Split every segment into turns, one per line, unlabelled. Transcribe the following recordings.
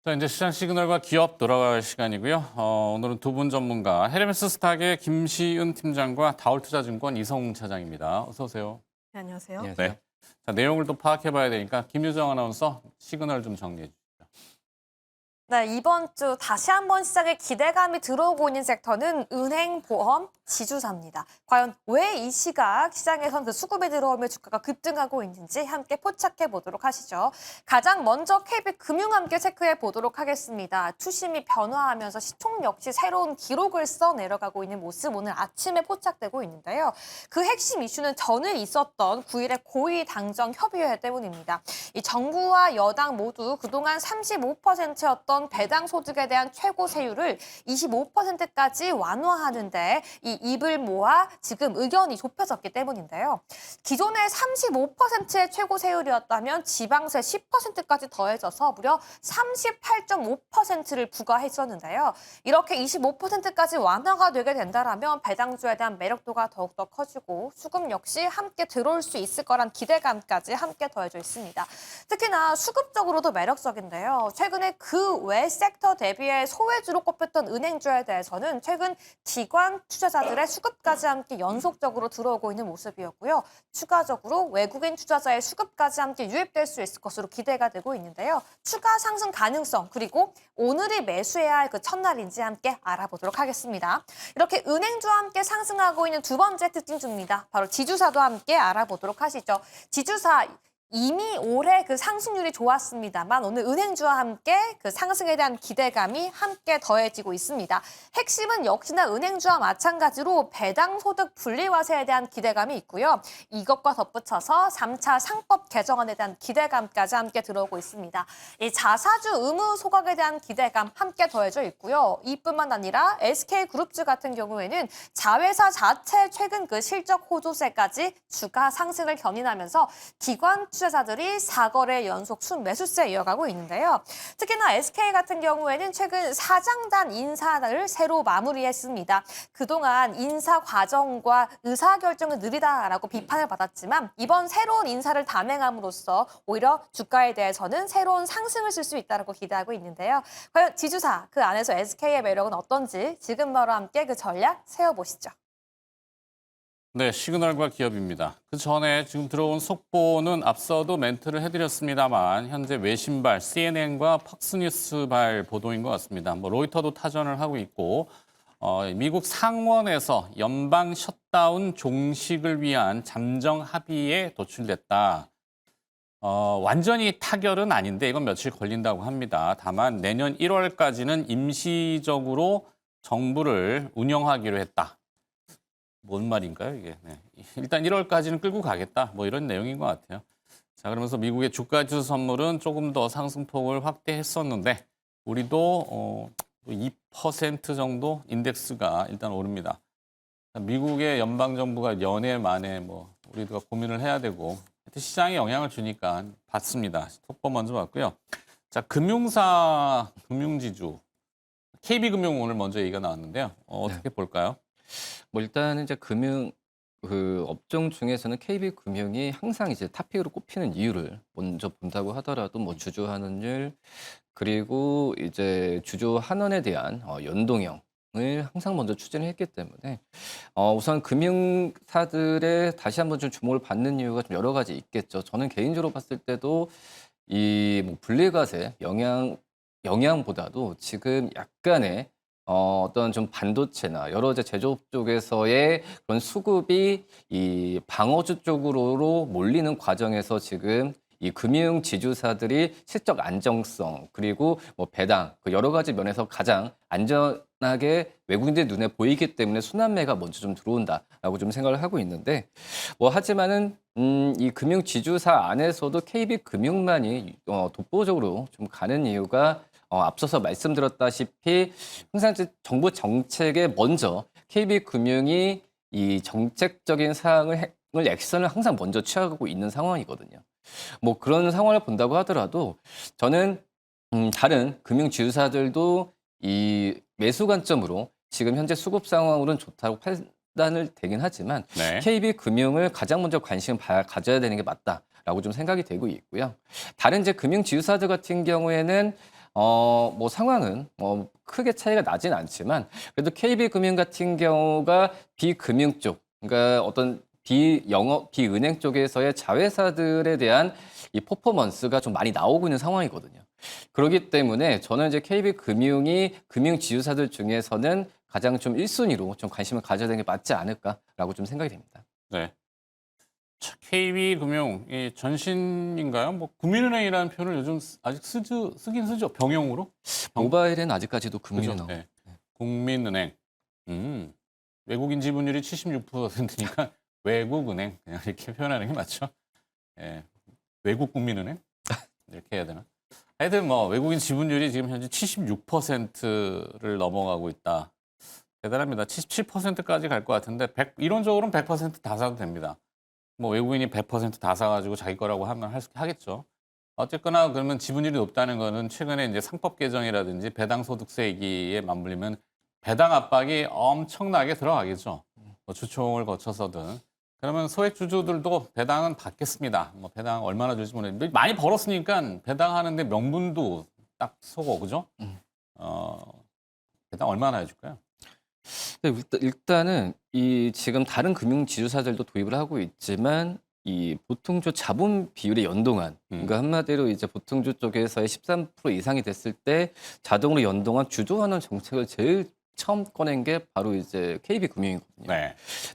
자, 이제 시장 시그널과 기업 돌아갈 시간이고요. 오늘은 두 분 전문가, 헤르메스 스탁의 김시은 팀장과 다올투자증권 이성웅 차장입니다. 어서 오세요.
네, 안녕하세요.
네. 자, 내용을 또 파악해봐야 되니까 김유정 아나운서 시그널 좀 정리해 주시죠.
네, 이번 주 다시 한번 시장에 기대감이 들어오고 있는 섹터는 은행, 보험, 지주사입니다. 과연 왜 이 시각 시장에선 그 수급이 들어오며 주가가 급등하고 있는지 함께 포착해 보도록 하시죠. 가장 먼저 KB금융 함께 체크해 보도록 하겠습니다. 투심이 변화하면서 시총 역시 새로운 기록을 써 내려가고 있는 모습 오늘 아침에 포착되고 있는데요. 그 핵심 이슈는 전에 있었던 9일의 고위 당정 협의회 때문입니다. 이 정부와 여당 모두 그동안 35%였던 배당 소득에 대한 최고 세율을 25%까지 완화하는데 이 입을 모아 지금 의견이 좁혀졌기 때문인데요. 기존의 35%의 최고 세율이었다면 지방세 10%까지 더해져서 무려 38.5%를 부과했었는데요. 이렇게 25%까지 완화가 되게 된다면 배당주에 대한 매력도가 더욱더 커지고 수급 역시 함께 들어올 수 있을 거란 기대감까지 함께 더해져 있습니다. 특히나 수급적으로도 매력적인데요. 최근에 그 외 섹터 대비해 소외주로 꼽혔던 은행주에 대해서는 최근 기관 투자자들의 수급까지 함께 연속적으로 들어오고 있는 모습이었고요. 추가적으로 외국인 투자자의 수급까지 함께 유입될 수 있을 것으로 기대가 되고 있는데요. 추가 상승 가능성 그리고 오늘이 매수해야 할 그 첫날인지 함께 알아보도록 하겠습니다. 이렇게 은행주와 함께 상승하고 있는 두 번째 특징주입니다. 바로 지주사도 함께 알아보도록 하시죠. 지주사 이미 올해 그 상승률이 좋았습니다만 오늘 은행주와 함께 그 상승에 대한 기대감이 함께 더해지고 있습니다. 핵심은 역시나 은행주와 마찬가지로 배당소득 분리과세에 대한 기대감이 있고요. 이것과 덧붙여서 3차 상법 개정안에 대한 기대감까지 함께 들어오고 있습니다. 이 자사주 의무 소각에 대한 기대감 함께 더해져 있고요. 이뿐만 아니라 SK그룹주 같은 경우에는 자회사 자체 최근 그 실적 호조세까지 주가 상승을 견인하면서 기관 투자자들이 4거래 연속 순매수세 이어가고 있는데요. 특히나 SK 같은 경우에는 최근 사장단 인사를 새로 마무리했습니다. 그동안 인사 과정과 의사결정은 느리다라고 비판을 받았지만 이번 새로운 인사를 단행함으로써 오히려 주가에 대해서는 새로운 상승을 쓸 수 있다고 기대하고 있는데요. 과연 지주사 그 안에서 SK의 매력은 어떤지 지금 바로 함께 그 전략 세워보시죠.
네, 시그널과 기업입니다. 그 전에 지금 들어온 속보는 앞서도 멘트를 해드렸습니다만 현재 외신발, CNN과 팍스뉴스발 보도인 것 같습니다. 로이터도 타전을 하고 있고 미국 상원에서 연방 셧다운 종식을 위한 잠정 합의에 도출됐다. 완전히 타결은 아닌데 이건 며칠 걸린다고 합니다. 다만 내년 1월까지는 임시적으로 정부를 운영하기로 했다. 뭔 말인가요, 이게? 네. 일단 1월까지는 끌고 가겠다. 이런 내용인 것 같아요. 자, 그러면서 미국의 주가지수 선물은 조금 더 상승폭을 확대했었는데 우리도 2% 정도 인덱스가 일단 오릅니다. 미국의 연방정부가 연애 만에 우리가 고민을 해야 되고 시장에 영향을 주니까 받습니다. 속보 먼저 봤고요. 자, 금융사, 금융지주. KB금융 오늘 먼저 얘기가 나왔는데요. 어떻게 볼까요?
일단은 이제 금융 그 업종 중에서는 KB금융이 항상 이제 탑픽으로 꼽히는 이유를 먼저 본다고 하더라도 주주 환원율 그리고 이제 주주 환원에 대한 연동형을 항상 먼저 추진을 했기 때문에 우선 금융사들의 다시 한번 좀 주목을 받는 이유가 좀 여러 가지 있겠죠. 저는 개인적으로 봤을 때도 이 분리과세 영향보다도 지금 약간의 어떤 좀 반도체나 여러 이제 제조업 쪽에서의 그런 수급이 이 방어주 쪽으로 몰리는 과정에서 지금 이 금융 지주사들이 실적 안정성 그리고 배당 그 여러 가지 면에서 가장 안전하게 외국인들 눈에 보이기 때문에 순환매가 먼저 좀 들어온다라고 좀 생각을 하고 있는데 하지만은 이 금융 지주사 안에서도 KB금융만이 독보적으로 좀 가는 이유가 앞서서 말씀드렸다시피 항상 정부 정책에 먼저 KB금융이 이 정책적인 사항을 액션을 항상 먼저 취하고 있는 상황이거든요. 그런 상황을 본다고 하더라도 저는 다른 금융 지주사들도 이 매수 관점으로 지금 현재 수급 상황으로는 좋다고 판단을 되긴 하지만
네.
KB금융을 가장 먼저 관심을 가져야 되는 게 맞다라고 좀 생각이 되고 있고요. 다른 이제 금융 지주사들 같은 경우에는 뭐 상황은 크게 차이가 나진 않지만 그래도 KB금융 같은 경우가 비금융 쪽, 그러니까 어떤 비은행 쪽에서의 자회사들에 대한 이 퍼포먼스가 좀 많이 나오고 있는 상황이거든요. 그렇기 때문에 저는 이제 KB금융이 금융 지주사들 중에서는 가장 좀 1순위로 좀 관심을 가져야 되는 게 맞지 않을까라고 좀 생각이 됩니다.
네. KB금융 이 전신인가요? 뭐 국민은행이라는 표현을 요즘 아직 쓰긴 쓰죠. 병용으로.
모바일은 아직까지도 금융이
그죠?
나오고
네. 국민은행. 외국인 지분율이 76%니까 외국은행 그냥 이렇게 표현하는 게 맞죠? 예. 외국 국민은행 이렇게 해야 되나? 하여튼 뭐 외국인 지분율이 지금 현재 76%를 넘어가고 있다. 대단합니다. 77%까지 갈 것 같은데 이론적으로는 100%다 사도 됩니다. 뭐 외국인이 100%다 사가지고 자기 거라고 하면 하겠죠. 어쨌거나 그러면 지분율이 높다는 거는 최근에 이제 상법 개정이라든지 배당 소득세기에 맞물리면 배당 압박이 엄청나게 들어가겠죠. 뭐 주총을 거쳐서든. 그러면 소액 주주들도 배당은 받겠습니다. 뭐 배당 얼마나 줄지 모르겠는데 많이 벌었으니까 배당하는데 명분도 딱 서고 그죠? 배당 얼마나 해줄까요?
네, 일단은 이 지금 다른 금융 지주사들도 도입을 하고 있지만 이 보통주 자본 비율의 연동안, 그러니까 한마디로 이제 보통주 쪽에서의 13% 이상이 됐을 때 자동으로 연동한 주도하는 정책을 제일 처음 꺼낸 게 바로 이제 KB금융이거든요.
네.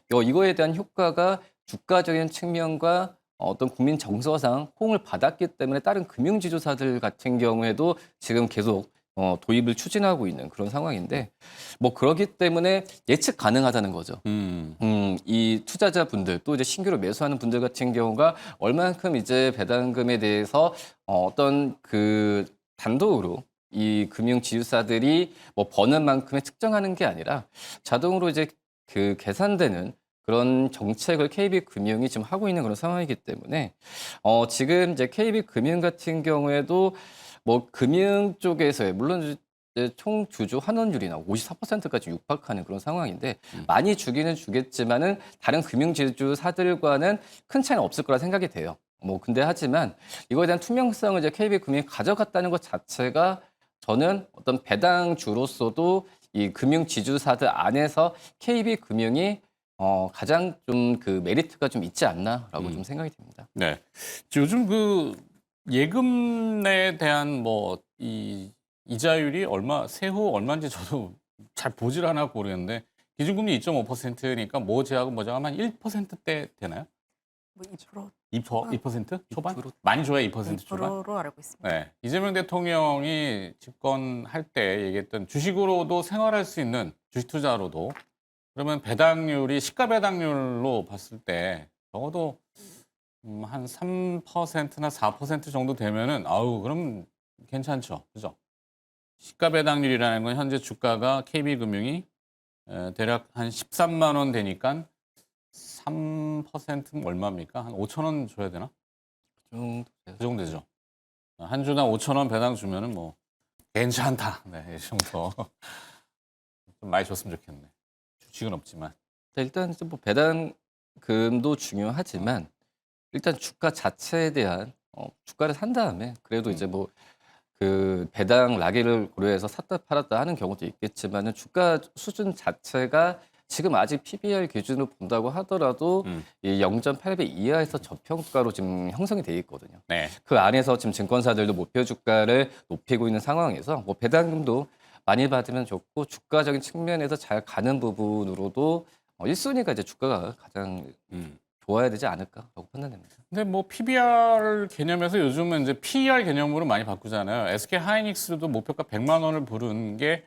이거에 대한 효과가 주가적인 측면과 어떤 국민 정서상 호응을 받았기 때문에 다른 금융지주사들 같은 경우에도 지금 계속 도입을 추진하고 있는 그런 상황인데 뭐 그렇기 때문에 예측 가능하다는 거죠. 이 투자자분들 또 이제 신규로 매수하는 분들 같은 경우가 얼만큼 이제 배당금에 대해서 어떤 그 단독으로 이 금융 지주사들이 뭐 버는 만큼에 측정하는 게 아니라 자동으로 이제 그 계산되는 그런 정책을 KB금융이 지금 하고 있는 그런 상황이기 때문에 지금 이제 KB금융 같은 경우에도 뭐 금융 쪽에서의 물론 이제 총 주주 환원율이나 54%까지 육박하는 그런 상황인데 많이 주기는 주겠지만은 다른 금융 지주사들과는 큰 차이는 없을 거라 생각이 돼요. 뭐 근데 하지만 이거에 대한 투명성을 이제 KB금융이 가져갔다는 것 자체가 저는 어떤 배당주로서도 이 금융 지주사들 안에서 KB금융이 가장 좀 그 메리트가 좀 있지 않나라고 좀 생각이 듭니다.
네. 요즘 그 예금에 대한 뭐 이 이자율이 세후 얼마인지 저도 잘 보질 않아 모르겠는데 기준금리 2.5%니까 뭐 제하고 뭐 제하고 한 1%대 되나요?
뭐 2%,
2% 초반?
2%?
많이 줘야 2% 초반?
2%로 알고 있습니다.
네. 이재명 대통령이 집권할 때 얘기했던 주식으로도 생활할 수 있는 주식 투자로도 그러면 배당률이 시가 배당률로 봤을 때 적어도 한 3%나 4% 정도 되면은 그럼 괜찮죠. 그죠? 시가 배당률이라는 건 현재 주가가 KB금융이 대략 한 13만 원 되니까 3%면 얼마입니까? 한 5천 원 줘야 되나? 그 정도 되죠. 한 주당 5천 원 배당 주면은 뭐 괜찮다. 네, 이 정도. 좀 많이 줬으면 좋겠네. 주식은 없지만.
일단 뭐 배당금도 중요하지만 일단 주가 자체에 대한 주가를 산 다음에 그래도 이제 뭐 그 배당 라기를 고려해서 샀다 팔았다 하는 경우도 있겠지만은 주가 수준 자체가 지금 아직 PBR 기준으로 본다고 하더라도 이 0.8배 이하에서 저평가로 지금 형성이 돼 있거든요.
네.
그 안에서 지금 증권사들도 목표 주가를 높이고 있는 상황에서 뭐 배당금도 많이 받으면 좋고 주가적인 측면에서 잘 가는 부분으로도 1순위가 이제 주가가 가장 좋아야 되지 않을까라고 판단됩니다.
근데 뭐 PBR 개념에서 요즘은 이제 PER 개념으로 많이 바꾸잖아요. SK 하이닉스도 목표가 100만 원을 부른 게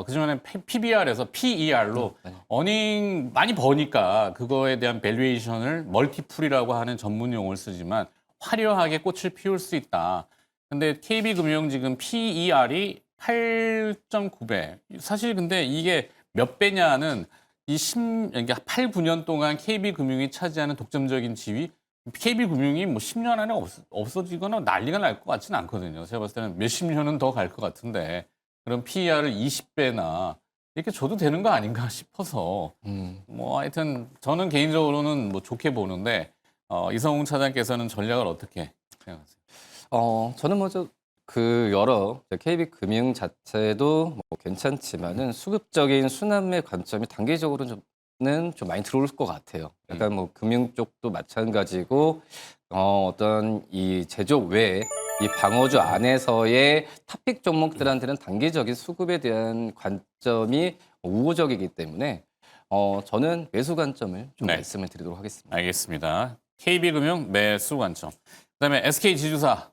그전에 PBR에서 PER로 어닝 많이 버니까 그거에 대한 밸류에이션을 멀티플이라고 하는 전문 용어를 쓰지만 화려하게 꽃을 피울 수 있다. 근데 KB금융 지금 PER이 8.9배. 사실 근데 이게 몇 배냐는 그러니까 8, 9년 동안 KB금융이 차지하는 독점적인 지위, KB금융이 뭐 10년 안에 없어지거나 난리가 날 것 같지는 않거든요. 제가 봤을 때는 몇십 년은 더 갈 것 같은데 그럼 PER을 20배나 이렇게 줘도 되는 거 아닌가 싶어서 뭐 하여튼 저는 개인적으로는 뭐 좋게 보는데 이성웅 차장께서는 전략을 어떻게 생각하세요?
저는 먼저 그 여러 KB금융 자체도 뭐 괜찮지만은 수급적인 순환매 관점이 단기적으로는 좀 많이 들어올 것 같아요. 약간 뭐 금융 쪽도 마찬가지고 어떤 이 제조업 외에 이 방어주 안에서의 탑픽 종목들한테는 단기적인 수급에 대한 관점이 우호적이기 때문에 저는 매수 관점을 좀
네.
말씀을 드리도록 하겠습니다.
알겠습니다. KB금융 매수 관점. 그다음에 SK지주사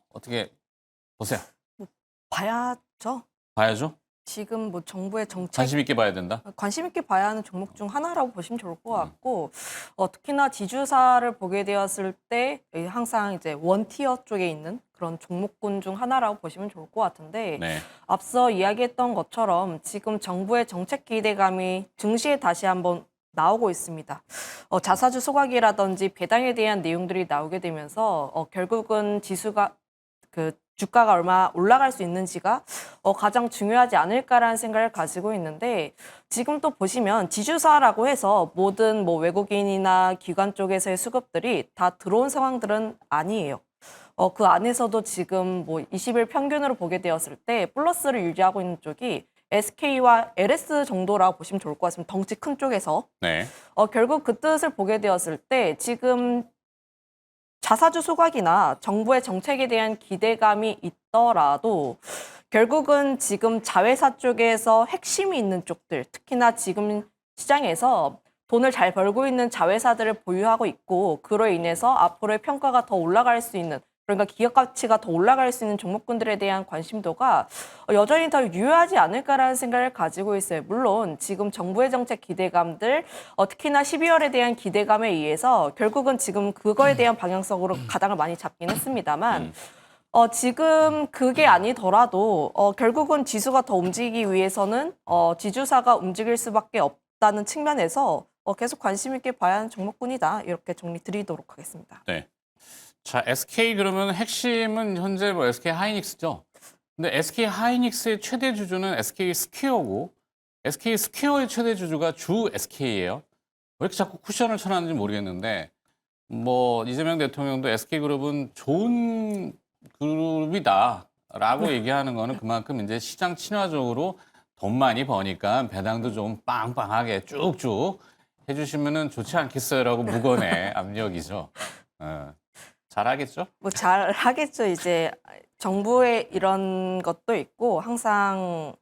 어떻게 보세요?
봐야죠.
봐야죠?
지금 뭐 정부의 정책
관심 있게 봐야 된다.
관심 있게 봐야 하는 종목 중 하나라고 보시면 좋을 것 같고 특히나 지주사를 보게 되었을 때 항상 이제 원티어 쪽에 있는 그런 종목군 중 하나라고 보시면 좋을 것 같은데
네.
앞서 이야기했던 것처럼 지금 정부의 정책 기대감이 증시에 다시 한번 나오고 있습니다. 자사주 소각이라든지 배당에 대한 내용들이 나오게 되면서 결국은 지수가 그 주가가 얼마 올라갈 수 있는지가 가장 중요하지 않을까라는 생각을 가지고 있는데 지금 또 보시면 지주사라고 해서 모든 뭐 외국인이나 기관 쪽에서의 수급들이 다 들어온 상황들은 아니에요. 그 안에서도 지금 뭐 20일 평균으로 보게 되었을 때 플러스를 유지하고 있는 쪽이 SK와 LS 정도라고 보시면 좋을 것 같습니다. 덩치 큰 쪽에서.
네.
결국 그 뜻을 보게 되었을 때 지금 자사주 소각이나 정부의 정책에 대한 기대감이 있더라도 결국은 지금 자회사 쪽에서 핵심이 있는 쪽들, 특히나 지금 시장에서 돈을 잘 벌고 있는 자회사들을 보유하고 있고 그로 인해서 앞으로의 평가가 더 올라갈 수 있는 그러니까 기업 가치가 더 올라갈 수 있는 종목군들에 대한 관심도가 여전히 더 유효하지 않을까라는 생각을 가지고 있어요. 물론 지금 정부의 정책 기대감들, 특히나 12월에 대한 기대감에 의해서 결국은 지금 그거에 대한 방향성으로 가닥을 많이 잡긴 했습니다만 지금 그게 아니더라도 결국은 지수가 더 움직이기 위해서는 지주사가 움직일 수밖에 없다는 측면에서 계속 관심 있게 봐야 하는 종목군이다. 이렇게 정리 드리도록 하겠습니다.
네. 자, SK 그러면 핵심은 현재 뭐 SK 하이닉스죠. 근데 SK 하이닉스의 최대 주주는 SK 스퀘어고 SK 스퀘어의 최대 주주가 주 SK예요. 왜 이렇게 자꾸 쿠션을 쳐놨는지 모르겠는데 뭐 이재명 대통령도 SK 그룹은 좋은 그룹이다라고 얘기하는 거는 그만큼 이제 시장 친화적으로 돈 많이 버니까 배당도 좀 빵빵하게 쭉쭉 해주시면은 좋지 않겠어요라고 무건의 압력이죠. 잘하겠죠?
뭐 잘 하겠죠. 이제 정부의 이런 것도 있고 항상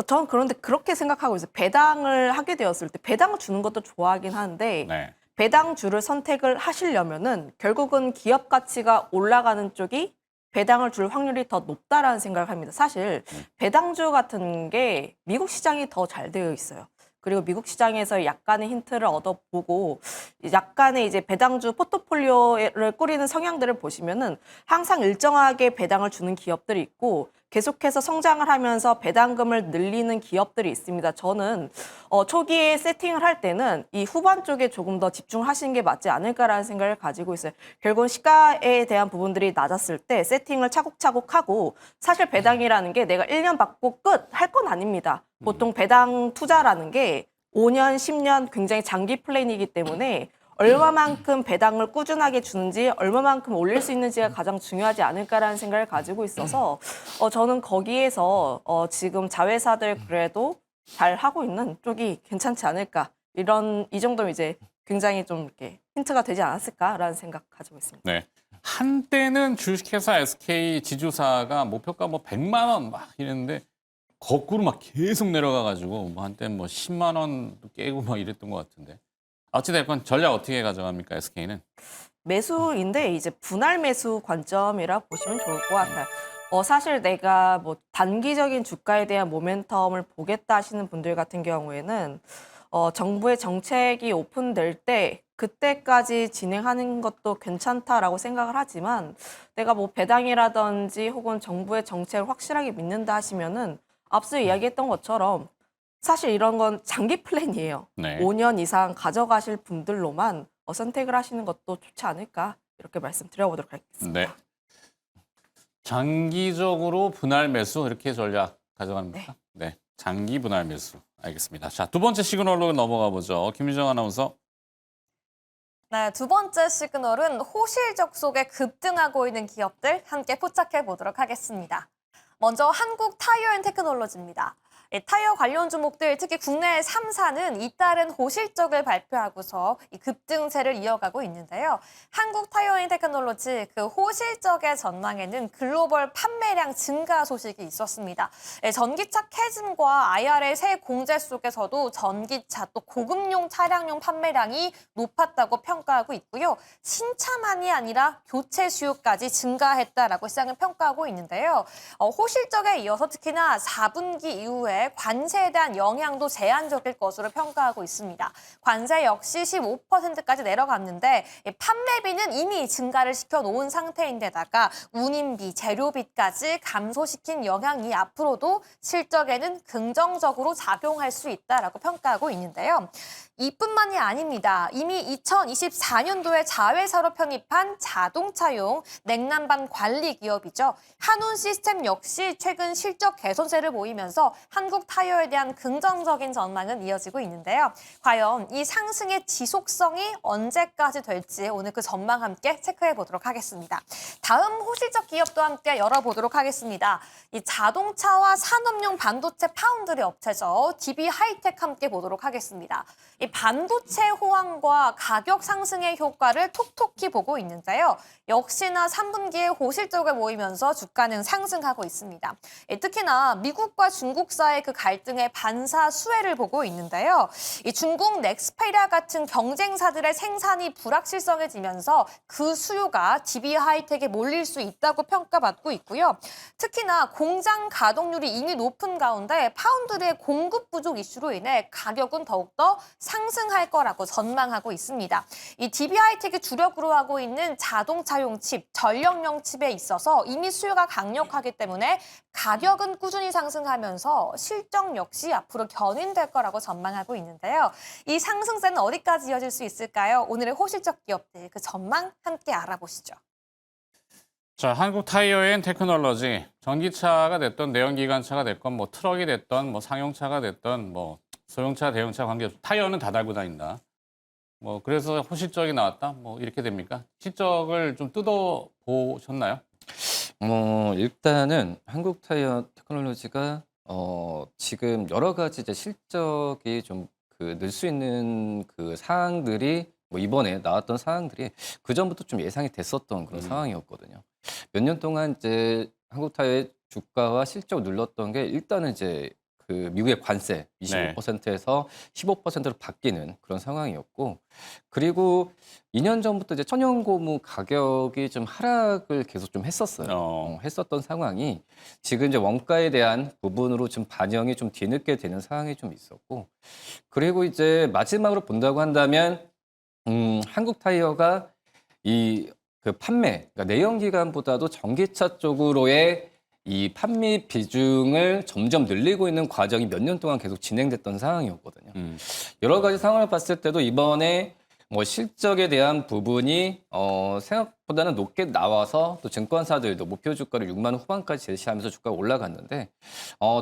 저는 그런데 그렇게 생각하고 있어요. 배당을 하게 되었을 때 배당을 주는 것도 좋아하긴 하는데
네.
배당주를 선택을 하시려면은 결국은 기업 가치가 올라가는 쪽이 배당을 줄 확률이 더 높다라는 생각을 합니다. 사실 배당주 같은 게 미국 시장이 더 잘 되어 있어요. 그리고 미국 시장에서 약간의 힌트를 얻어보고 약간의 이제 배당주 포트폴리오를 꾸리는 성향들을 보시면은 항상 일정하게 배당을 주는 기업들이 있고 계속해서 성장을 하면서 배당금을 늘리는 기업들이 있습니다. 저는 초기에 세팅을 할 때는 이 후반 쪽에 조금 더 집중하시는 게 맞지 않을까라는 생각을 가지고 있어요. 결국은 시가에 대한 부분들이 낮았을 때 세팅을 차곡차곡 하고 사실 배당이라는 게 내가 1년 받고 끝 할 건 아닙니다. 보통 배당 투자라는 게 5년, 10년 굉장히 장기 플랜이기 때문에 얼마만큼 배당을 꾸준하게 주는지 얼마만큼 올릴 수 있는지가 가장 중요하지 않을까라는 생각을 가지고 있어서 저는 거기에서 지금 자회사들 그래도 잘 하고 있는 쪽이 괜찮지 않을까 이 정도면 이제 굉장히 좀 이렇게 힌트가 되지 않았을까라는 생각 가지고 있습니다.
네. 한때는 주식회사 SK 지주사가 목표가 뭐 100만 원 막 이랬는데 거꾸로 막 계속 내려가가지고 뭐 한때 뭐 10만 원도 깨고 막 이랬던 것 같은데. 어찌됐건 전략 어떻게 가져갑니까 SK는?
매수인데 이제 분할 매수 관점이라 보시면 좋을 것 같아요. 사실 내가 뭐 단기적인 주가에 대한 모멘텀을 보겠다 하시는 분들 같은 경우에는 정부의 정책이 오픈될 때 그때까지 진행하는 것도 괜찮다라고 생각을 하지만 내가 뭐 배당이라든지 혹은 정부의 정책을 확실하게 믿는다 하시면은 앞서 이야기했던 것처럼 사실 이런 건 장기 플랜이에요.
네.
5년 이상 가져가실 분들로만 선택을 하시는 것도 좋지 않을까 이렇게 말씀드려보도록 하겠습니다.
네. 장기적으로 분할 매수 이렇게 전략 가져갑니까? 네. 장기 분할 매수. 알겠습니다. 자, 두 번째 시그널로 넘어가 보죠. 김유정 아나운서.
네, 두 번째 시그널은 호실 적속에 급등하고 있는 기업들 함께 포착해 보도록 하겠습니다. 먼저 한국 타이어앤테크놀로지입니다. 타이어 관련 종목들, 특히 국내 3사는 잇따른 호실적을 발표하고서 이 급등세를 이어가고 있는데요. 한국 타이어앤테크놀로지 그 호실적의 전망에는 글로벌 판매량 증가 소식이 있었습니다. 전기차 캐즘과 IRA 새 공제 속에서도 전기차 또 고급용 차량용 판매량이 높았다고 평가하고 있고요. 신차만이 아니라 교체 수요까지 증가했다라고 시장은 평가하고 있는데요. 호실적에 이어서 특히나 4분기 이후에 관세에 대한 영향도 제한적일 것으로 평가하고 있습니다. 관세 역시 15%까지 내려갔는데 판매비는 이미 증가를 시켜놓은 상태인데다가 운임비, 재료비까지 감소시킨 영향이 앞으로도 실적에는 긍정적으로 작용할 수 있다라고 평가하고 있는데요. 이뿐만이 아닙니다. 이미 2024년도에 자회사로 편입한 자동차용 냉난방 관리 기업이죠. 한운 시스템 역시 최근 실적 개선세를 보이면서 한국 타이어에 대한 긍정적인 전망은 이어지고 있는데요. 과연 이 상승의 지속성이 언제까지 될지 오늘 그 전망 함께 체크해 보도록 하겠습니다. 다음 호실적 기업도 함께 열어보도록 하겠습니다. 이 자동차와 산업용 반도체 파운드리 업체죠. DB 하이텍 함께 보도록 하겠습니다. 이 반도체 호황과 가격 상승의 효과를 톡톡히 보고 있는데요. 역시나 3분기에 호실적을 모이면서 주가는 상승하고 있습니다. 특히나 미국과 중국 사이의 그 갈등의 반사 수혜를 보고 있는데요. 이 중국 넥스페리아 같은 경쟁사들의 생산이 불확실성해지면서 그 수요가 DB 하이텍에 몰릴 수 있다고 평가받고 있고요. 특히나 공장 가동률이 이미 높은 가운데 파운드리의 공급 부족 이슈로 인해 가격은 더욱더 상승할 거라고 전망하고 있습니다. 이 DB 하이텍이 주력으로 하고 있는 자동차용 칩, 전력용 칩에 있어서 이미 수요가 강력하기 때문에 가격은 꾸준히 상승하면서 실적 역시 앞으로 견인될 거라고 전망하고 있는데요. 이 상승세는 어디까지 이어질 수 있을까요? 오늘의 호실적 기업들 그 전망 함께 알아보시죠.
자, 한국 타이어앤 테크놀로지. 전기차가 됐던 내연기관차가 됐건 뭐 트럭이 됐던 뭐 상용차가 됐던 뭐 소형차, 대형차 관계없이 타이어는 다 달고 다닌다. 뭐 그래서 호실적이 나왔다. 뭐 이렇게 됩니까? 실적을 좀 뜯어 보셨나요?
일단은 한국 타이어 테크놀로지가 지금 여러 가지 이제 실적이 좀 늘 수 있는 그 사항들이 뭐 이번에 나왔던 사항들이 그전부터 좀 예상이 됐었던 그런 상황이었거든요. 몇 년 동안 이제 한국 타이어의 주가와 실적을 눌렀던 게 일단은 이제 그 미국의 관세 25%에서 15%로 바뀌는 그런 상황이었고, 그리고 2년 전부터 이제 천연고무 가격이 좀 하락을 계속 좀 했었어요. 했었던 상황이 지금 이제 원가에 대한 부분으로 좀 반영이 좀 뒤늦게 되는 상황이 좀 있었고, 그리고 이제 마지막으로 본다고 한다면 한국 타이어가 이 그 판매, 그러니까 내연기관보다도 전기차 쪽으로의 이 판매 비중을 점점 늘리고 있는 과정이 몇 년 동안 계속 진행됐던 상황이었거든요. 여러 가지 상황을 봤을 때도 이번에 뭐 실적에 대한 부분이 생각보다는 높게 나와서 또 증권사들도 목표 주가를 6만 원 후반까지 제시하면서 주가가 올라갔는데,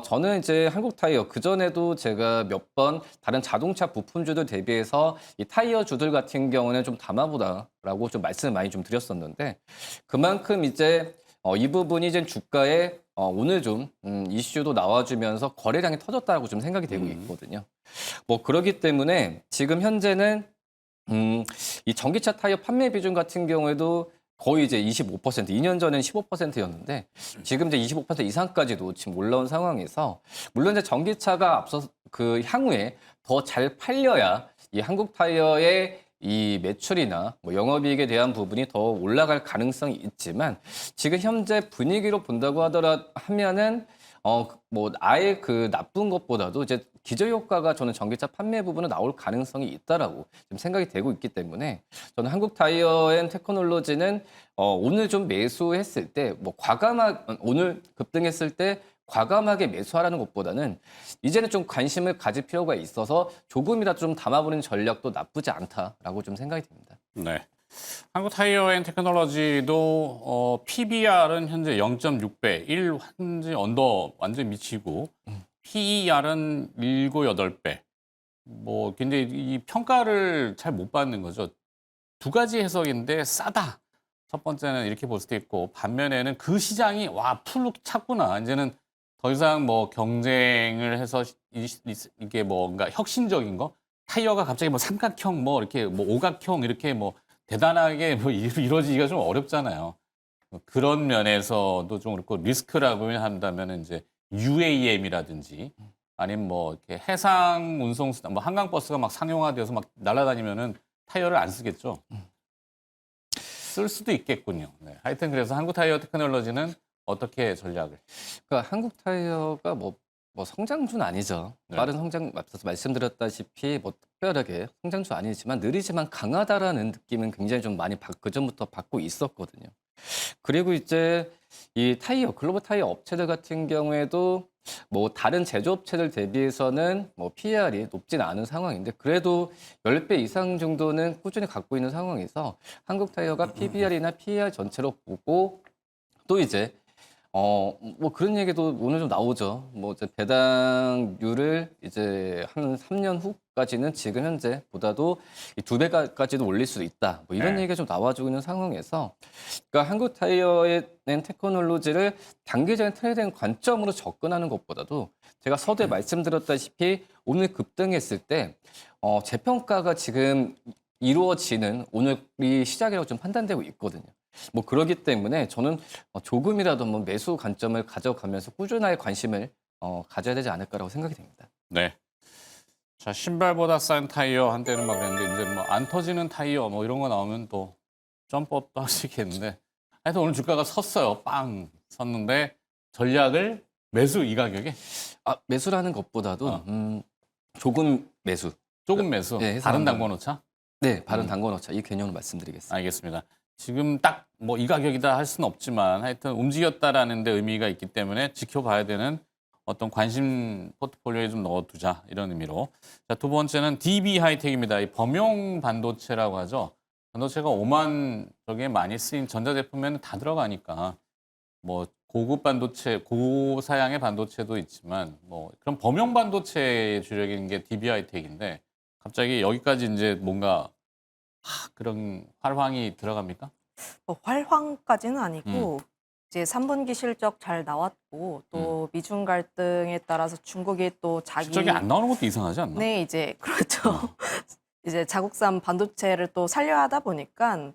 저는 이제 한국 타이어 그전에도 제가 몇 번 다른 자동차 부품주들 대비해서 이 타이어 주들 같은 경우는 좀 담아보다라고 좀 말씀을 많이 좀 드렸었는데, 그만큼 이제 이 부분이 이제 주가에 오늘 좀 이슈도 나와주면서 거래량이 터졌다고 좀 생각이 되고 있거든요. 뭐 그렇기 때문에 지금 현재는 이 전기차 타이어 판매 비중 같은 경우에도 거의 이제 25%, 2년 전엔 15%였는데 지금 이제 25% 이상까지도 지금 올라온 상황에서, 물론 이제 전기차가 앞서 그 향후에 더 잘 팔려야 이 한국 타이어의 이 매출이나 뭐 영업이익에 대한 부분이 더 올라갈 가능성이 있지만, 지금 현재 분위기로 본다고 하면은 뭐 아예 그 나쁜 것보다도 이제 기저효과가 저는 전기차 판매 부분은 나올 가능성이 있다라고 좀 생각이 되고 있기 때문에, 저는 한국 타이어앤 테크놀로지는 오늘 좀 매수했을 때 뭐 오늘 급등했을 때 과감하게 매수하라는 것보다는 이제는 좀 관심을 가질 필요가 있어서 조금이라도 좀 담아보는 전략도 나쁘지 않다라고 좀 생각이 듭니다.
네. 한국 타이어 앤 테크놀로지도 PBR은 현재 0.6배, 1 완전 언더 완전 미치고 PER은 7, 8배. 뭐 굉장히 이 평가를 잘 못 받는 거죠. 두 가지 해석인데 싸다. 첫 번째는 이렇게 볼 수도 있고 반면에는 그 시장이 와 풀로 찼구나. 이제는 더 이상 뭐 경쟁을 해서 이게 뭔가 혁신적인 거 타이어가 갑자기 뭐 삼각형 뭐 이렇게 뭐 오각형 이렇게 뭐 대단하게 뭐 이루어지기가 좀 어렵잖아요. 그런 면에서도 좀 그렇고 리스크라고 한다면 이제 UAM이라든지 아니면 뭐 이렇게 해상 운송수단 뭐 한강버스가 막 상용화되어서 막 날아다니면은 타이어를 안 쓰겠죠. 쓸 수도 있겠군요. 네. 하여튼 그래서 한국타이어 테크놀로지는 어떻게 전략을?
그러니까 한국 타이어가 뭐 성장주는 아니죠.
네.
빠른 성장 앞서서 말씀드렸다시피 뭐 특별하게 성장주 아니지만 느리지만 강하다라는 느낌은 굉장히 좀 많이 그전부터 받고 있었거든요. 그리고 이제 이 타이어 글로벌 타이어 업체들 같은 경우에도 뭐 다른 제조업체들 대비해서는 뭐 PER이 높진 않은 상황인데 그래도 10배 이상 정도는 꾸준히 갖고 있는 상황에서 한국 타이어가 PBR이나 PER 전체로 보고 또 이제 뭐 그런 얘기도 오늘 좀 나오죠. 뭐 이제 배당률을 이제 한 3년 후까지는 지금 현재보다도 이 2배까지도 올릴 수 있다. 뭐 이런
네.
얘기가 좀 나와주고 있는 상황에서 그러니까 한국 타이어의 낸 테크놀로지를 단기적인 트레이딩 관점으로 접근하는 것보다도 제가 서두에 말씀드렸다시피 오늘 급등했을 때 재평가가 지금 이루어지는 오늘이 시작이라고 좀 판단되고 있거든요. 뭐 그러기 때문에 저는 조금이라도 뭐 매수 관점을 가져가면서 꾸준하게 관심을 가져야 되지 않을까라고 생각이 됩니다.
네. 자, 신발보다 싼 타이어 한때는 막 그랬는데 이제 뭐 안 터지는 타이어 뭐 이런 거 나오면 또 점프업도 하시겠는데 하여튼 오늘 주가가 섰어요. 빵 섰는데 전략을 매수 이 가격에
매수라는 것보다도
어.
조금 매수.
조금 매수.
네, 해서
다른
한번.
담궈놓자.
네, 바른 담궈놓자. 이 개념을 말씀드리겠습니다.
알겠습니다. 지금 딱 뭐 이 가격이다 할 수는 없지만 하여튼 움직였다라는 데 의미가 있기 때문에 지켜봐야 되는 어떤 관심 포트폴리오에 좀 넣어두자 이런 의미로. 자, 두 번째는 DB 하이텍입니다. 이 범용 반도체라고 하죠. 반도체가 오만 저게 많이 쓰인 전자제품에는 다 들어가니까 뭐 고급 반도체, 고사양의 반도체도 있지만 뭐 그런 범용 반도체의 주력인 게 DB 하이텍인데 갑자기 여기까지 이제 뭔가 그런 활황이 들어갑니까?
뭐 활황까지는 아니고 이제 3분기 실적 잘 나왔고 또 미중 갈등에 따라서 중국이 또 자기
실적이 안 나오는 것도 이상하지 않나?
네, 이제 그렇죠. 이제 자국산 반도체를 또 살려야 하다 보니까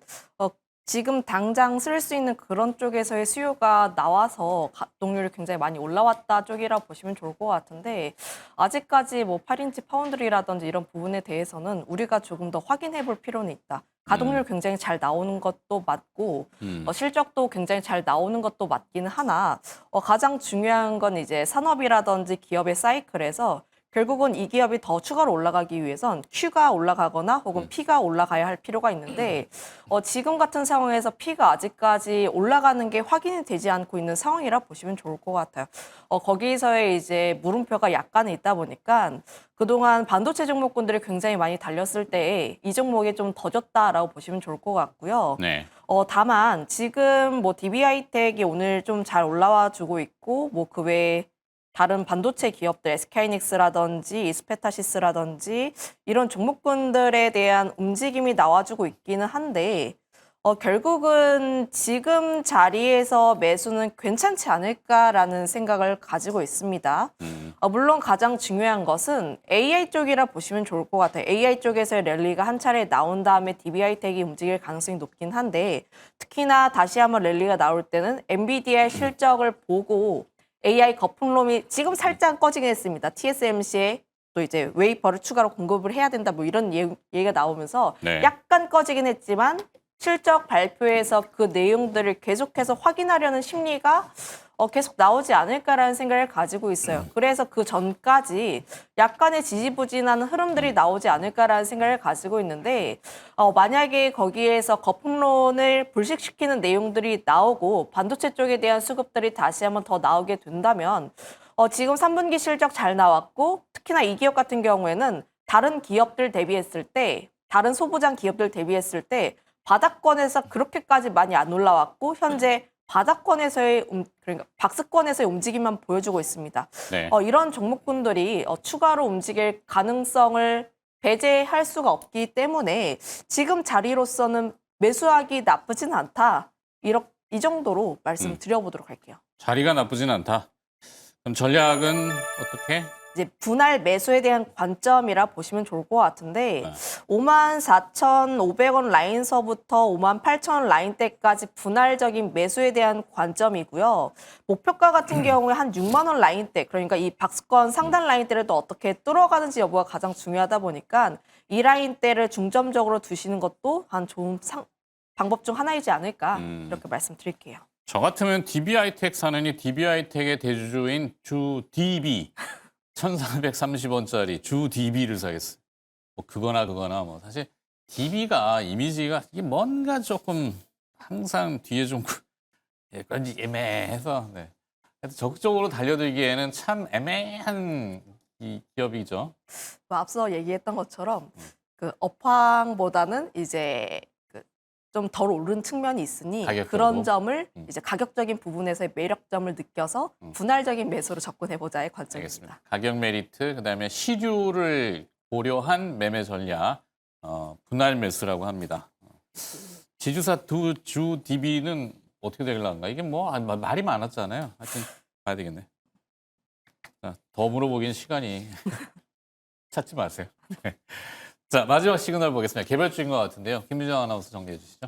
지금 당장 쓸 수 있는 그런 쪽에서의 수요가 나와서 가동률이 굉장히 많이 올라왔다 쪽이라 보시면 좋을 것 같은데 아직까지 뭐 8인치 파운드리라든지 이런 부분에 대해서는 우리가 조금 더 확인해 볼 필요는 있다. 가동률 굉장히 잘 나오는 것도 맞고 실적도 굉장히 잘 나오는 것도 맞기는 하나 가장 중요한 건 이제 산업이라든지 기업의 사이클에서 결국은 이 기업이 더 추가로 올라가기 위해선 Q가 올라가거나 혹은 P가 올라가야 할 필요가 있는데 지금 같은 상황에서 P가 아직까지 올라가는 게 확인이 되지 않고 있는 상황이라 보시면 좋을 것 같아요. 거기서의 이제 물음표가 약간은 있다 보니까 그동안 반도체 종목군들이 굉장히 많이 달렸을 때 이 종목이 좀 더 졌다라고 보시면 좋을 것 같고요.
네.
다만 지금 뭐 DB하이텍이 오늘 좀 잘 올라와 주고 있고 뭐 그 외에 다른 반도체 기업들, SK하이닉스라든지 이스페타시스라든지 이런 종목군들에 대한 움직임이 나와주고 있기는 한데 결국은 지금 자리에서 매수는 괜찮지 않을까라는 생각을 가지고 있습니다. 물론 가장 중요한 것은 AI 쪽이라 보시면 좋을 것 같아요. AI 쪽에서의 랠리가 한 차례 나온 다음에 DB하이텍이 움직일 가능성이 높긴 한데 특히나 다시 한번 랠리가 나올 때는 엔비디아의 실적을 보고 AI 거품론이 지금 살짝 꺼지긴 했습니다. TSMC에 또 이제 웨이퍼를 추가로 공급을 해야 된다 뭐 이런 얘기가 나오면서
네.
약간 꺼지긴 했지만 실적 발표에서 그 내용들을 계속해서 확인하려는 심리가 계속 나오지 않을까라는 생각을 가지고 있어요. 그래서 그 전까지 약간의 지지부진한 흐름들이 나오지 않을까라는 생각을 가지고 있는데 만약에 거기에서 거품론을 불식시키는 내용들이 나오고 반도체 쪽에 대한 수급들이 다시 한번 더 나오게 된다면 지금 3분기 실적 잘 나왔고 특히나 이 기업 같은 경우에는 다른 기업들 대비했을 때 다른 소부장 기업들 대비했을 때 바닥권에서 그렇게까지 많이 안 올라왔고 현재 바닥권에서의 그러니까 박스권에서의 움직임만 보여주고 있습니다.
네.
이런 종목군들이 추가로 움직일 가능성을 배제할 수가 없기 때문에 지금 자리로서는 매수하기 나쁘진 않다. 이 정도로 말씀드려보도록 할게요.
자리가 나쁘진 않다. 그럼 전략은 어떻게?
이제 분할 매수에 대한 관점이라 보시면 좋을 것 같은데
네.
54,500원 라인서부터 58,000원 라인대까지 분할적인 매수에 대한 관점이고요. 목표가 같은 경우에 한 6만 원 라인대, 그러니까 이 박스권 상단 라인대를 또 어떻게 뚫어가는지 여부가 가장 중요하다 보니까 이 라인대를 중점적으로 두시는 것도 한 좋은 방법 중 하나이지 않을까 이렇게 말씀드릴게요.
저 같으면 DB하이텍 사느니 DB하이텍의 대주주인 주 DB 1,430원짜리 주 DB를 사겠어요. 뭐 그거나 뭐 사실 DB가 이미지가 이게 뭔가 조금 항상 뒤에 좀 약간 애매해서 네. 적극적으로 달려들기에는 참 애매한 이 기업이죠.
뭐 앞서 얘기했던 것처럼 그 업황보다는 이제 좀 덜 오른 측면이 있으니
가격적으로?
그런 점을 이제 가격적인 부분에서의 매력점을 느껴서 분할적인 매수로 접근해보자의 관점입니다.
알겠습니다. 가격 메리트, 그다음에 시류를 고려한 매매 전략, 분할 매수라고 합니다. 지주사 주 DB는 어떻게 되려는가? 이게 뭐 말이 많았잖아요. 하여튼 봐야 되겠네. 자, 더 물어보기엔 시간이 찾지 마세요. 네. 자, 마지막 시그널 보겠습니다. 개별주인 것 같은데요. 김유정 아나운서 정리해 주시죠.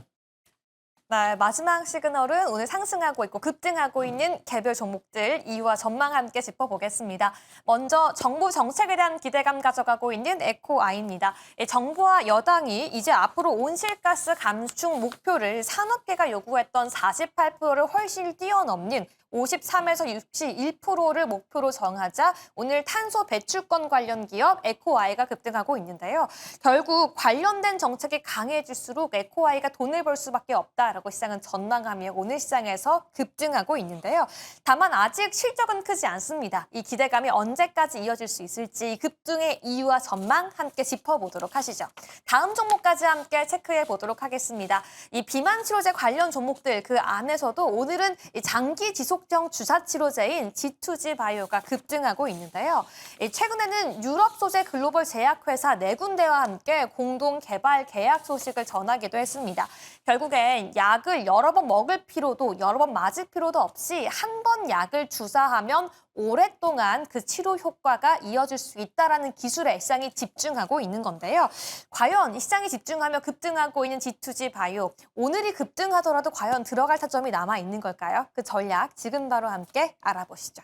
네, 마지막 시그널은 오늘 상승하고 있고 급등하고 있는 개별 종목들 이유와 전망 함께 짚어보겠습니다. 먼저 정부 정책에 대한 기대감 가져가고 있는 에코아이입니다. 정부와 여당이 이제 앞으로 온실가스 감축 목표를 산업계가 요구했던 48%를 훨씬 뛰어넘는 53에서 61%를 목표로 정하자 오늘 탄소 배출권 관련 기업 에코아이가 급등하고 있는데요. 결국 관련된 정책이 강해질수록 에코아이가 돈을 벌 수밖에 없다라고 시장은 전망하며 오늘 시장에서 급등하고 있는데요. 다만 아직 실적은 크지 않습니다. 이 기대감이 언제까지 이어질 수 있을지 급등의 이유와 전망 함께 짚어보도록 하시죠. 다음 종목까지 함께 체크해 보도록 하겠습니다. 이 비만 치료제 관련 종목들 그 안에서도 오늘은 이 장기 지속적 주사 치료제인 G2G 바이오가 급등하고 있는데요. 최근에는 유럽 소재 글로벌 제약회사 4군데와 함께 공동 개발 계약 소식을 전하기도 했습니다. 결국엔 약을 여러 번 먹을 필요도 여러 번 맞을 필요도 없이 한 번 약을 주사하면 오랫동안 그 치료 효과가 이어질 수 있다는 기술에 시장이 집중하고 있는 건데요. 과연 이 시장이 집중하며 급등하고 있는 G2G 바이오, 오늘이 급등하더라도 과연 들어갈 타점이 남아 있는 걸까요? 그 전략 지금 바로 함께 알아보시죠.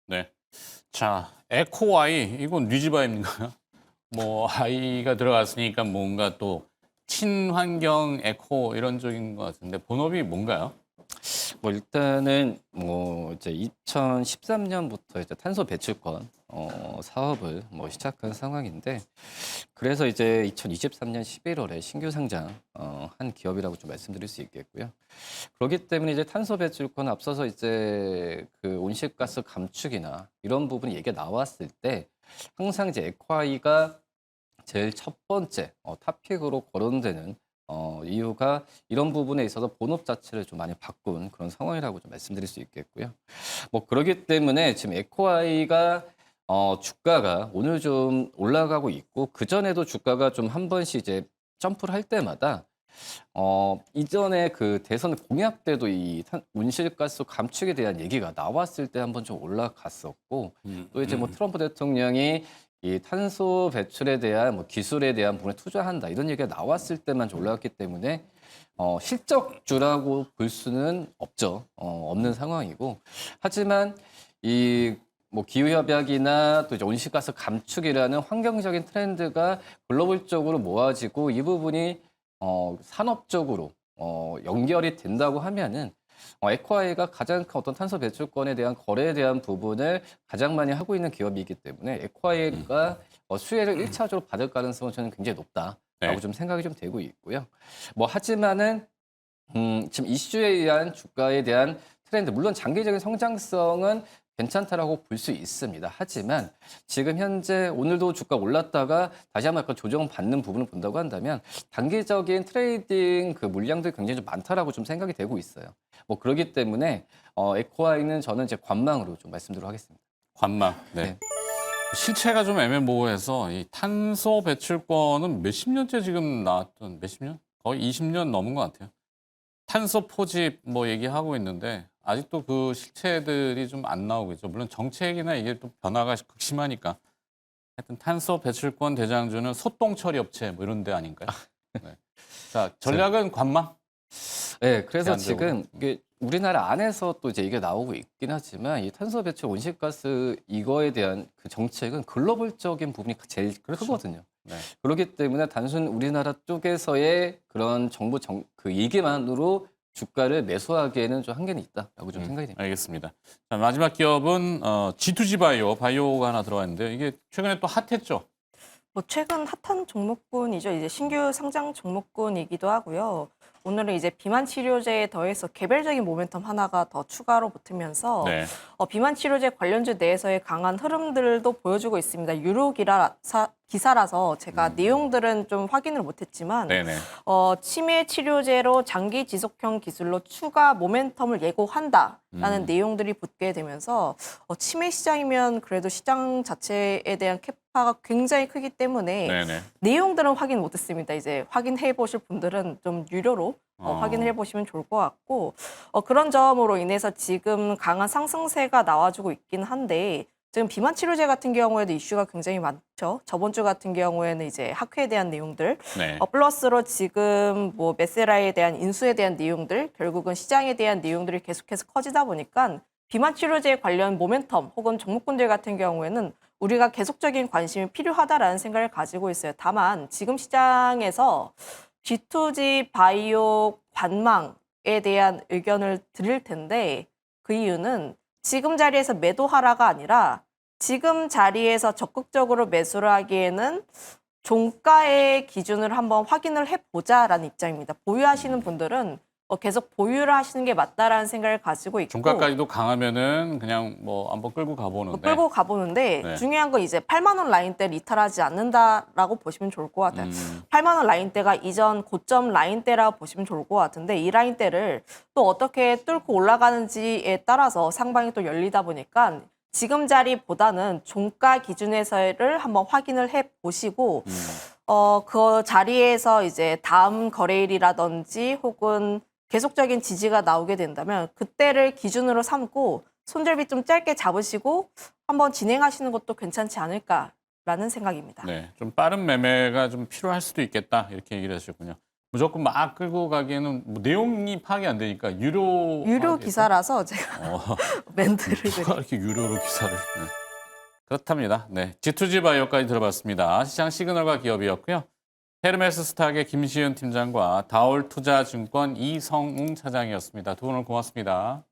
네. 자, 에코아이, 이건 뉴지바입니까? 뭐, 아이가 들어갔으니까 뭔가 또 친환경 에코 이런 쪽인 것 같은데 본업이 뭔가요?
뭐 일단은 뭐 이제 2013년부터 이제 탄소 배출권 사업을 뭐 시작한 상황인데, 그래서 이제 2023년 11월에 신규 상장 한 기업이라고 좀 말씀드릴 수 있겠고요. 그렇기 때문에 이제 탄소 배출권 앞서서 이제 그 온실가스 감축이나 이런 부분이 얘기가 나왔을 때 항상 이제 에코아이가 제일 첫 번째 탑픽으로 거론되는 이유가 이런 부분에 있어서 본업 자체를 좀 많이 바꾼 그런 상황이라고 좀 말씀드릴 수 있겠고요. 뭐 그렇기 때문에 지금 에코아이가 주가가 오늘 좀 올라가고 있고, 그전에도 주가가 좀 한 번씩 이제 점프를 할 때마다 이전에 그 대선 공약 때도 이 온실가스 감축에 대한 얘기가 나왔을 때 한번 좀 올라갔었고, 또 이제 뭐 트럼프 대통령이 이 탄소 배출에 대한 뭐 기술에 대한 부분에 투자한다 이런 얘기가 나왔을 때만 좀 올라갔기 때문에 실적주라고 볼 수는 없죠. 없는 상황이고, 하지만 이 뭐 기후협약이나 또 이제 온실가스 감축이라는 환경적인 트렌드가 글로벌적으로 모아지고 이 부분이 산업적으로 연결이 된다고 하면은 에코아이가 가장 큰 어떤 탄소 배출권에 대한 거래에 대한 부분을 가장 많이 하고 있는 기업이기 때문에 에코아이가 수혜를 1차적으로 받을 가능성은 저는 굉장히 높다라고
네.
좀 생각이 좀 되고 있고요. 뭐 하지만은 지금 이슈에 의한 주가에 대한 트렌드, 물론 장기적인 성장성은 괜찮다라고 볼 수 있습니다. 하지만 지금 현재 오늘도 주가 올랐다가 다시 한번 약간 조정받는 부분을 본다고 한다면 단기적인 트레이딩 그 물량들이 굉장히 좀 많다라고 좀 생각이 되고 있어요. 뭐 그렇기 때문에 에코아이는 저는 이제 관망으로 좀 말씀드리도록 하겠습니다.
관망. 네.
네.
실체가 좀 애매모호해서 이 탄소 배출권은 몇십 년째 지금 나왔던 몇십 년? 거의 20년 넘은 것 같아요. 탄소 포집 뭐 얘기하고 있는데 아직도 그 실체들이 좀 안 나오고 있죠. 물론 정책이나 이게 또 변화가 극심하니까. 하여튼 탄소 배출권 대장주는 소똥처리 업체 뭐 이런 데 아닌가요? 네. 자, 전략은 관망?
네, 그래서
제한적으로.
지금 이게 우리나라 안에서 또 이제 이게 나오고 있긴 하지만 이 탄소 배출 온실가스 이거에 대한 그 정책은 글로벌적인 부분이 제일
그렇죠.
크거든요.
네.
그렇기 때문에 단순 우리나라 쪽에서의 그런 정부 그 얘기만으로 주가를 매수하기에는 좀 한계는 있다라고 좀 생각이 됩니다.
알겠습니다. 자, 마지막 기업은 G2G 바이오가 하나 들어와 있는데 이게 최근에 또 핫했죠.
뭐 최근 핫한 종목군이죠. 이제 신규 상장 종목군이기도 하고요. 오늘은 이제 비만 치료제에 더해서 개별적인 모멘텀 하나가 더 추가로 붙으면서
네.
비만 치료제 관련주 내에서의 강한 흐름들도 보여주고 있습니다. 유료 기사라서 제가 내용들은 좀 확인을 못했지만
네네.
치매 치료제로 장기 지속형 기술로 추가 모멘텀을 예고한다라는 내용들이 붙게 되면서 치매 시장이면 그래도 시장 자체에 대한 캐파가 굉장히 크기 때문에
네네.
내용들은 확인 못했습니다. 이제 확인해 보실 분들은 좀 유료로 확인해 보시면 좋을 것 같고 그런 점으로 인해서 지금 강한 상승세가 나와주고 있긴 한데 지금 비만 치료제 같은 경우에도 이슈가 굉장히 많죠. 저번 주 같은 경우에는 이제 학회에 대한 내용들,
네.
플러스로 지금 뭐 메세라에 대한 인수에 대한 내용들, 결국은 시장에 대한 내용들이 계속해서 커지다 보니까 비만 치료제 관련 모멘텀 혹은 종목군들 같은 경우에는 우리가 계속적인 관심이 필요하다라는 생각을 가지고 있어요. 다만 지금 시장에서 G2G 바이오 관망에 대한 의견을 드릴 텐데 그 이유는 지금 자리에서 매도하라가 아니라 지금 자리에서 적극적으로 매수를 하기에는 종가의 기준을 한번 확인을 해보자라는 입장입니다. 보유하시는 분들은 계속 보유를 하시는 게 맞다라는 생각을 가지고 있고
종가까지도 강하면은 그냥 뭐 한번 끌고 가보는데.
끌고 가보는데
네.
중요한 건 이제 8만 원 라인대를 이탈하지 않는다라고 보시면 좋을 것 같아요. 8만 원 라인대가 이전 고점 라인대라고 보시면 좋을 것 같은데 이 라인대를 또 어떻게 뚫고 올라가는지에 따라서 상방이 또 열리다 보니까 지금 자리보다는 종가 기준에서를 한번 확인을 해 보시고 그 자리에서 이제 다음 거래일이라든지 혹은 계속적인 지지가 나오게 된다면 그때를 기준으로 삼고 손절비 좀 짧게 잡으시고 한번 진행하시는 것도 괜찮지 않을까라는 생각입니다.
네, 좀 빠른 매매가 좀 필요할 수도 있겠다 이렇게 얘기를 하셨군요. 무조건 막 끌고 가기에는 뭐 내용이 파악이 안 되니까
유료 기사라서 제가 멘트를
누가 이렇게 유료로 기사를. 네. 그렇답니다. 네, G2G 바이오까지 들어봤습니다. 시장 시그널과 기업이었고요. 헤르메스 스탁의 김시윤 팀장과 다올투자증권 이성웅 차장이었습니다. 두 분 오늘 고맙습니다.